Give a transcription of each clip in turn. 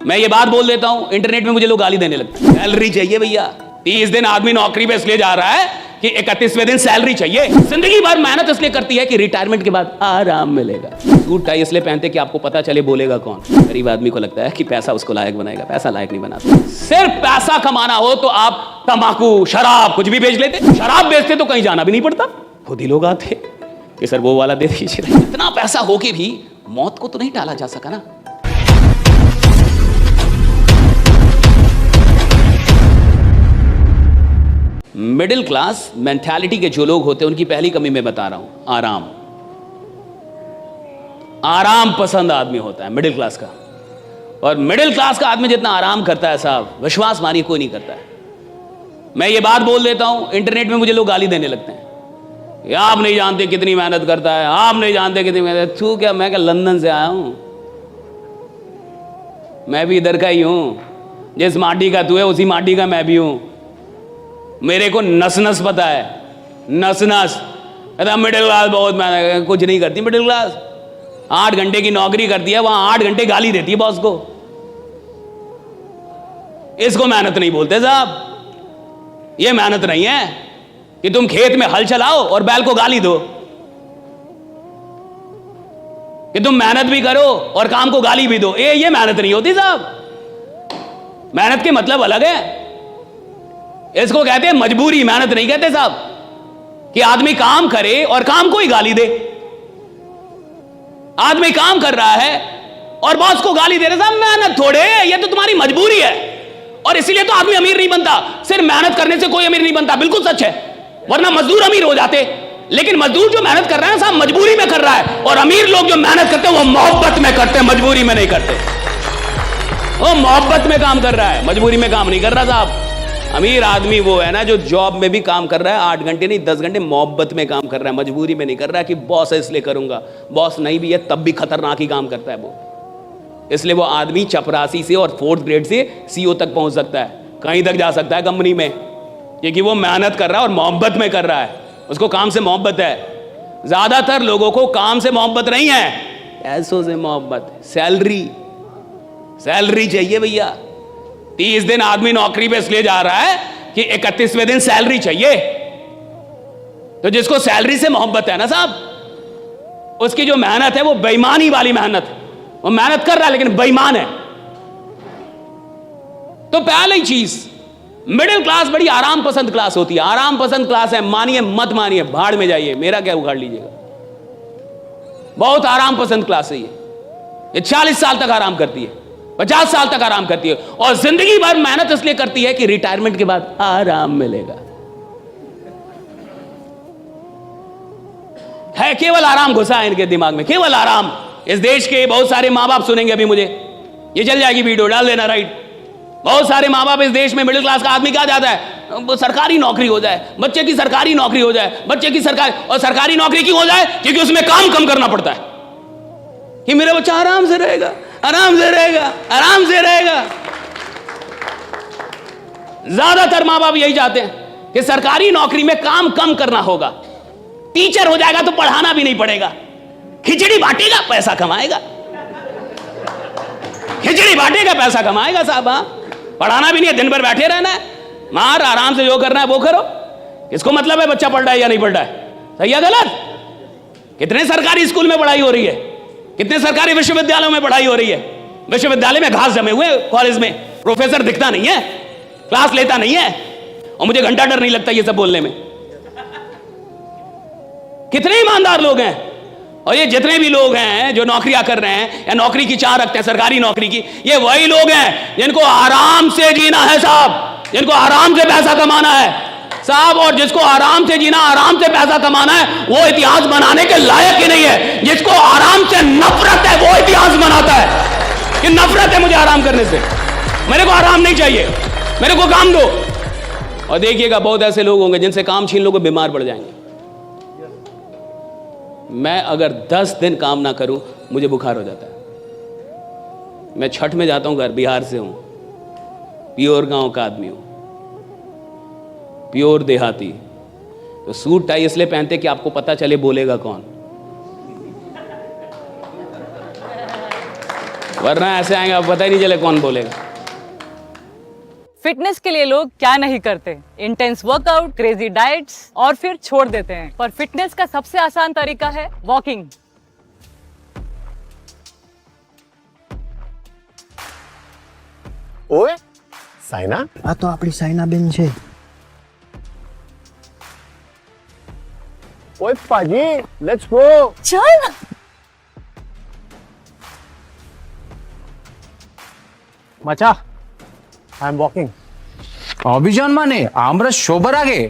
मैं ये बात बोल देता हूं, इंटरनेट में मुझे लोग गाली देने लगते हैं। सैलरी चाहिए भैया। 30 दिन आदमी नौकरी पे इसलिए जा रहा है कि 31वें दिन सैलरी चाहिए। जिंदगी भर मेहनत इसलिए करती है कि रिटायरमेंट के बाद आराम मिलेगा। सूट टाई इसलिए पहनते कि आपको पता चले बोलेगा कौन। गरीब आदमी को लगता है कि पैसा उसको लायक बनाएगा, पैसा लायक नहीं बनाता। सिर्फ पैसा कमाना हो तो आप तंबाकू, शराब कुछ भी बेच लेते। शराब बेचते तो कहीं जाना भी नहीं पड़ता, खुद ही लोग आते कि सर वो वाला दे दीजिए। इतना पैसा हो के भी मौत को तो नहीं टाला जा सका ना। मिडिल क्लास मेंटालिटी के जो लोग होते हैं उनकी पहली कमी मैं बता रहा हूं, आराम। आराम पसंद आदमी होता है मिडिल क्लास का। और मिडिल क्लास का आदमी जितना आराम करता है साहब, विश्वास मानिए कोई नहीं करता है। मैं ये बात बोल देता हूं, इंटरनेट में मुझे लोग गाली देने लगते हैं, आप नहीं जानते कितनी मेहनत करता है, आप नहीं जानते कितनी मेहनत। तू क्या, मैं क्या लंदन से आया हूं? मैं भी इधर का ही हूं। जिस माटी का तू है उसी माटी का मैं भी हूं। मेरे को नस नस पता है, नस नस। मिडिल क्लास बहुत मेहनत, कुछ नहीं करती मिडिल क्लास। 8 घंटे की नौकरी करती है, वहां 8 घंटे गाली देती है बॉस को। इसको मेहनत नहीं बोलते साहब। ये मेहनत नहीं है कि तुम खेत में हल चलाओ और बैल को गाली दो, कि तुम मेहनत भी करो और काम को गाली भी दो। ये मेहनत नहीं होती साहब। मेहनत के मतलब अलग है। इसको कहते हैं मजबूरी, मेहनत नहीं कहते साहब। कि आदमी काम करे और काम को ही गाली दे। आदमी काम कर रहा है और बॉस को गाली दे रहे साहब, मेहनत थोड़े, ये तो तुम्हारी मजबूरी है। और इसीलिए तो आदमी अमीर नहीं बनता। सिर्फ मेहनत करने से कोई अमीर नहीं बनता, बिल्कुल सच है। वरना मजदूर अमीर हो जाते। लेकिन मजदूर जो मेहनत कर रहा है साहब, मजबूरी में कर रहा है। और अमीर लोग जो मेहनत करते हैं वो मोहब्बत में करते हैं, मजबूरी में नहीं करते। वो मोहब्बत में काम कर रहा है, मजबूरी में काम नहीं कर रहा साहब। अमीर आदमी वो है ना जो जॉब में भी काम कर रहा है, 8 घंटे नहीं 10 घंटे मोहब्बत में काम कर रहा है, मजबूरी में नहीं कर रहा है कि बॉस है इसलिए करूंगा। बॉस नहीं भी है तब भी खतरनाक ही काम करता है वो। इसलिए वो आदमी चपरासी से और 4th ग्रेड से CEO तक पहुंच सकता है, कहीं तक जा सकता है कंपनी में, क्योंकि वो मेहनत कर रहा है और मोहब्बत में कर रहा है। उसको काम से मोहब्बत है। ज्यादातर लोगों को काम से मोहब्बत नहीं है, पैसों से मोहब्बत। सैलरी चाहिए भैया। 30 दिन आदमी नौकरी पे इसलिए जा रहा है कि 31वें दिन सैलरी चाहिए। तो जिसको सैलरी से मोहब्बत है ना साहब, उसकी जो मेहनत है वो बेईमानी वाली मेहनत है। वो मेहनत कर रहा है लेकिन बेईमान है। तो पहली चीज, मिडिल क्लास बड़ी आराम पसंद क्लास होती है। आराम पसंद क्लास है, मानिए मत मानिए, भाड़ में जाइए, मेरा क्या उखाड़ लीजिएगा। बहुत आराम पसंद क्लास है ये 40 साल तक आराम करती है, 50 साल तक आराम करती है। और जिंदगी भर मेहनत इसलिए करती है कि रिटायरमेंट के बाद आराम मिलेगा। है केवल आराम घुसा है इनके दिमाग में, केवल आराम। इस देश के बहुत सारे माँ बाप सुनेंगे अभी मुझे, ये चल जाएगी वीडियो, डाल देना राइट। बहुत सारे माँ बाप इस देश में, मिडिल क्लास का आदमी क्या चाहता है, सरकारी नौकरी हो जाए, बच्चे की सरकारी नौकरी हो जाए, बच्चे की सरकारी। और सरकारी नौकरी क्यों हो जाए? क्योंकि उसमें काम कम करना पड़ता है, कि मेरा बच्चा आराम से रहेगा, आराम से रहेगा, आराम से रहेगा। ज्यादातर माँ बाप यही चाहते हैं कि सरकारी नौकरी में काम कम करना होगा। टीचर हो जाएगा तो पढ़ाना भी नहीं पड़ेगा, खिचड़ी बांटेगा पैसा कमाएगा, खिचड़ी बांटेगा पैसा कमाएगा साहब। हाँ, पढ़ाना भी नहीं है, दिन भर बैठे रहना है, मार आराम से जो करना है वो करो। किसको मतलब है बच्चा पढ़ रहा है या नहीं पढ़ रहा है, सही है गलत? कितने सरकारी स्कूल में पढ़ाई हो रही है, कितने सरकारी विश्वविद्यालयों में पढ़ाई हो रही है। विश्वविद्यालय में घास जमे हुए, कॉलेज में प्रोफेसर दिखता नहीं है, क्लास लेता नहीं है, और मुझे घंटा डर नहीं लगता ये सब बोलने में। कितने ईमानदार लोग हैं। और ये जितने भी लोग हैं जो नौकरियां कर रहे हैं या नौकरी की चाह रखते हैं सरकारी नौकरी की, ये वही लोग हैं जिनको आराम से जीना है साहब, जिनको आराम से पैसा कमाना है साहब। और जिसको आराम से जीना, आराम से पैसा कमाना है, वो इतिहास बनाने के लायक ही नहीं है। जिसको आराम से नफरत है वो इतिहास बनाता है कि नफरत है मुझे आराम करने से, मेरे को आराम नहीं चाहिए, मेरे को काम दो। और देखिएगा बहुत ऐसे लोग होंगे जिनसे काम छीन लोगे बीमार पड़ जाएंगे। मैं अगर 10 दिन काम ना करूं मुझे बुखार हो जाता है। मैं छठ में जाता हूं, घर बिहार से हूं, प्योर गांव का आदमी हूं, प्योर देहाती। तो सूट टाई इसलिए पहनते कि आपको पता चले बोलेगा कौन। वरना ऐसे आएंगे अब पता ही नहीं चले कौन बोलेगा। फिटनेस के लिए लोग क्या नहीं करते, इंटेंस वर्कआउट, क्रेजी डाइट्स और फिर छोड़ देते हैं। पर फिटनेस का सबसे आसान तरीका है वॉकिंग। ઓય સાયના, આ તો આપણી સાયનાબેન છે. ઓય પાજી, લેટ્સ ગો. चल મચા, આઈ એમ વોકિંગ. অভিযান মানে আমরা সবার আগে?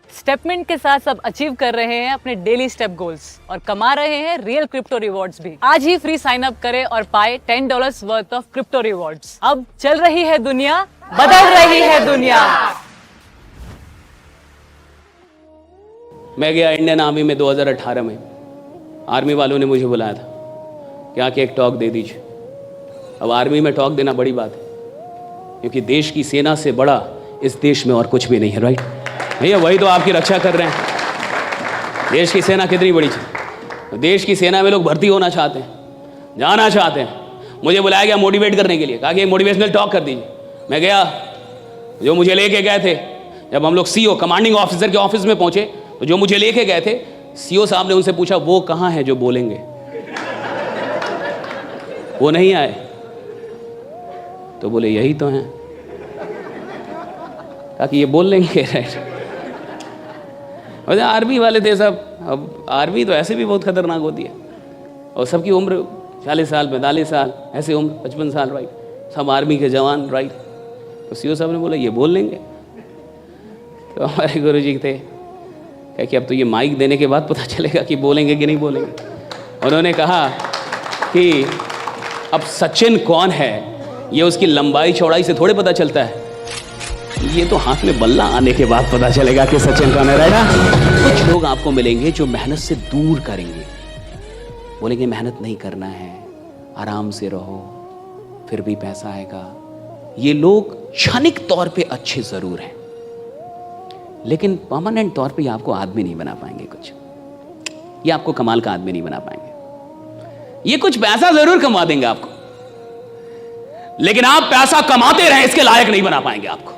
स्टेपमिंट के साथ सब अचीव कर रहे हैं अपने डेली स्टेप गोल्स और कमा रहे हैं रियल क्रिप्टो रिवॉर्ड्स भी। आज ही फ्री साइन अप करें और पाए $10 वर्थ ऑफ क्रिप्टो रिवॉर्ड्स। अब चल रही है दुनिया, बदल रही है दुनिया। मैं गया इंडियन आर्मी में 2018 में। आर्मी वालों ने मुझे बुलाया था कि आके एक टॉक दे दीजिए। अब आर्मी में टॉक देना बड़ी बात है, क्योंकि देश की सेना से बड़ा इस देश में और कुछ भी नहीं है। राइट भैया, वही तो आपकी रक्षा कर रहे हैं। देश की सेना कितनी बड़ी चीज़। देश की सेना में लोग भर्ती होना चाहते हैं, जाना चाहते हैं। मुझे बुलाया गया मोटिवेट करने के लिए, कहा कि मोटिवेशनल टॉक कर दीजिए। मैं गया, जो मुझे लेके गए थे, जब हम लोग सीओ कमांडिंग ऑफिसर के ऑफिस में पहुंचे तो जो मुझे लेके गए थे, सीओ साहब ने उनसे पूछा वो कहाँ है जो बोलेंगे। वो नहीं आए तो बोले यही तो हैं। कहा कि ये बोल लेंगे। राइट, आर्मी वाले थे सब। अब आर्मी तो ऐसे भी बहुत खतरनाक होती है, और सबकी उम्र 40 साल 45 साल, ऐसे उम्र 55 साल। राइट, सब आर्मी के जवान। राइट, तो सीओ साहब ने बोला ये बोल लेंगे। तो हमारे गुरु जी थे, क्या कि अब तो ये माइक देने के बाद पता चलेगा कि बोलेंगे कि नहीं बोलेंगे। उन्होंने कहा कि अब सचिन कौन है ये उसकी लंबाई चौड़ाई से थोड़े पता चलता है, ये तो हाथ में बल्ला आने के बाद पता चलेगा कि सचिन कौन है। राइट, कुछ लोग आपको मिलेंगे जो मेहनत से दूर करेंगे, बोलेंगे मेहनत नहीं करना है, आराम से रहो, फिर भी पैसा आएगा। ये लोग क्षणिक तौर पे अच्छे जरूर हैं, लेकिन परमानेंट तौर पे ये आपको आदमी नहीं बना पाएंगे। कुछ ये आपको कमाल का आदमी नहीं बना पाएंगे। ये कुछ पैसा जरूर कमा देंगे आपको, लेकिन आप पैसा कमाते रहे इसके लायक नहीं बना पाएंगे आपको।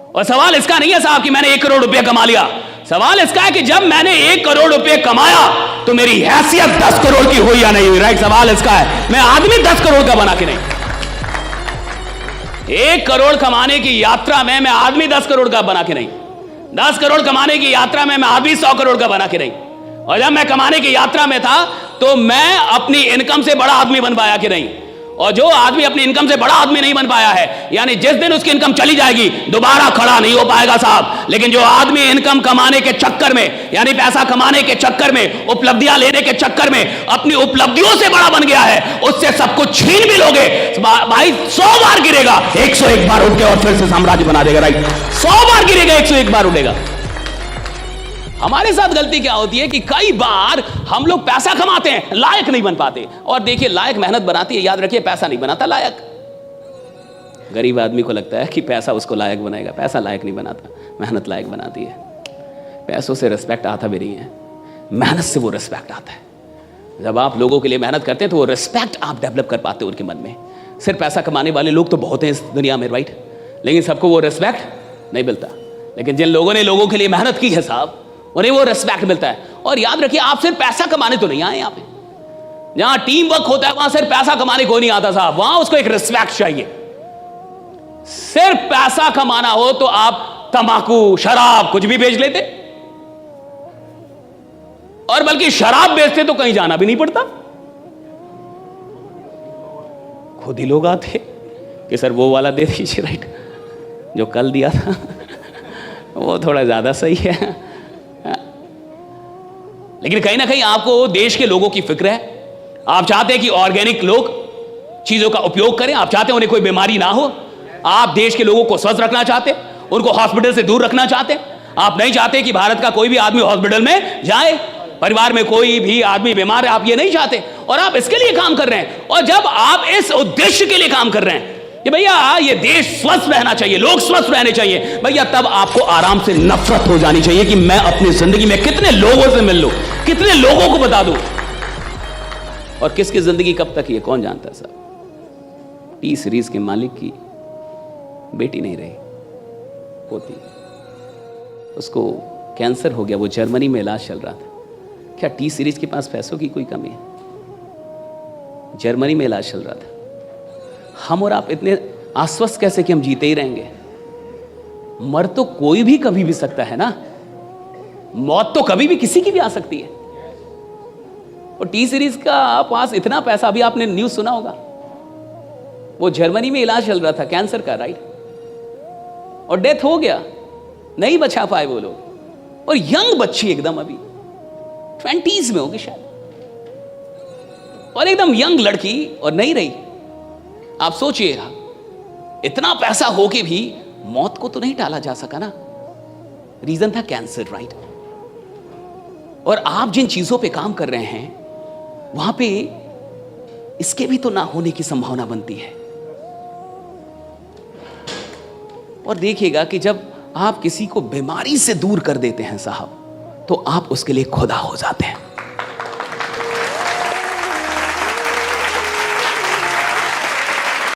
और सवाल इसका नहीं है साहब कि मैंने 1 करोड़ रुपया कमा लिया। सवाल इसका है कि जब मैंने 1 करोड़ रुपए कमाया तो मेरी हैसियत 10 करोड़ की हुई या नहीं हुई। राइट, सवाल इसका है। मैं आदमी 10 करोड़ का बना के नहीं। 1 करोड़ कमाने की यात्रा में मैं आदमी 10 करोड़ का बना के नहीं। 10 करोड़ कमाने की यात्रा में मैं आदमी 100 करोड़ का बना के नहीं। और जब मैं कमाने की यात्रा में था तो मैं अपनी इनकम से बड़ा आदमी बन पाया कि नहीं। और जो आदमी अपनी इनकम से बड़ा आदमी नहीं बन पाया है, यानी जिस दिन उसकी इनकम चली जाएगी दोबारा खड़ा नहीं हो पाएगा साहब। लेकिन जो आदमी इनकम कमाने के चक्कर में, यानी पैसा कमाने के चक्कर में, उपलब्धियां लेने के चक्कर में अपनी उपलब्धियों से बड़ा बन गया है, उससे सब कुछ छीन भी लोगे भाई 100 बार गिरेगा, 101 बार उठ के और फिर से साम्राज्य बना देगा। राइट, 100 बार गिरेगा, 101 बार उठेगा। हमारे साथ गलती क्या होती है कि कई बार हम लोग पैसा कमाते हैं, लायक नहीं बन पाते। और देखिए, लायक मेहनत बनाती है, याद रखिए, पैसा नहीं बनाता लायक। गरीब आदमी को लगता है कि पैसा उसको लायक बनाएगा, पैसा लायक नहीं बनाता, मेहनत लायक बनाती है। पैसों से रिस्पेक्ट आता भी नहीं है, मेहनत से वो रिस्पेक्ट आता है। जब आप लोगों के लिए मेहनत करते हैं तो वो रिस्पेक्ट आप डेवलप कर पाते हो उनके मन में। सिर्फ पैसा कमाने वाले लोग तो बहुत हैं इस दुनिया में। राइट, लेकिन सबको वो रिस्पेक्ट नहीं मिलता। लेकिन जिन लोगों ने लोगों के लिए मेहनत की है साहब, उन्हें वो रिस्पेक्ट मिलता है। और याद रखिए, आप सिर्फ पैसा कमाने तो नहीं आए यहाँ पे। जहां टीम वर्क होता है वहां सिर्फ पैसा कमाने को नहीं आता साहब, वहां उसको एक रिस्पेक्ट चाहिए। सिर्फ पैसा कमाना हो तो आप तंबाकू, शराब कुछ भी बेच लेते, और बल्कि शराब बेचते तो कहीं जाना भी नहीं पड़ता। खुद ही लोग आते कि सर वो वाला दे दीजिए। राइट, जो कल दिया था वो थोड़ा ज्यादा सही है। लेकिन कहीं ना कहीं आपको देश के लोगों की फिक्र है। आप चाहते हैं कि ऑर्गेनिक लोग चीजों का उपयोग करें, आप चाहते हैं उन्हें कोई बीमारी ना हो, आप देश के लोगों को स्वस्थ रखना चाहते, उनको हॉस्पिटल से दूर रखना चाहते। आप नहीं चाहते कि भारत का कोई भी आदमी हॉस्पिटल में जाए, परिवार में कोई भी आदमी बीमार है, आप ये नहीं चाहते, और आप इसके लिए काम कर रहे हैं। और जब आप इस उद्देश्य के लिए काम कर रहे हैं, कि भैया ये देश स्वस्थ रहना चाहिए, लोग स्वस्थ रहने चाहिए, भैया तब आपको आराम से नफरत हो जानी चाहिए कि मैं अपनी जिंदगी में कितने लोगों से मिल लूं, कितने लोगों को बता दूं, और किसकी जिंदगी कब तक ये कौन जानता है साहब। टी सीरीज के मालिक की बेटी नहीं रही, पोती, उसको कैंसर हो गया, वो जर्मनी में इलाज चल रहा था। क्या टी सीरीज के पास पैसों की कोई कमी है? जर्मनी में इलाज चल रहा था। हम और आप इतने आश्वस्त कैसे कि हम जीते ही रहेंगे? मर तो कोई भी कभी भी सकता है ना, मौत तो कभी भी किसी की भी आ सकती है। और टी सीरीज का पास इतना पैसा, अभी आपने न्यूज सुना होगा, वो जर्मनी में इलाज चल रहा था कैंसर का, राइट, और डेथ हो गया, नहीं बचा पाए वो लोग। और यंग बच्ची एकदम अभी 20s में होगी शायद, और एकदम यंग लड़की, और नहीं रही। आप सोचिएगा, इतना पैसा हो के भी मौत को तो नहीं टाला जा सका ना, रीजन था कैंसर, राइट। और आप जिन चीजों पे काम कर रहे हैं वहां पे इसके भी तो ना होने की संभावना बनती है। और देखिएगा कि जब आप किसी को बीमारी से दूर कर देते हैं साहब, तो आप उसके लिए खुदा हो जाते हैं।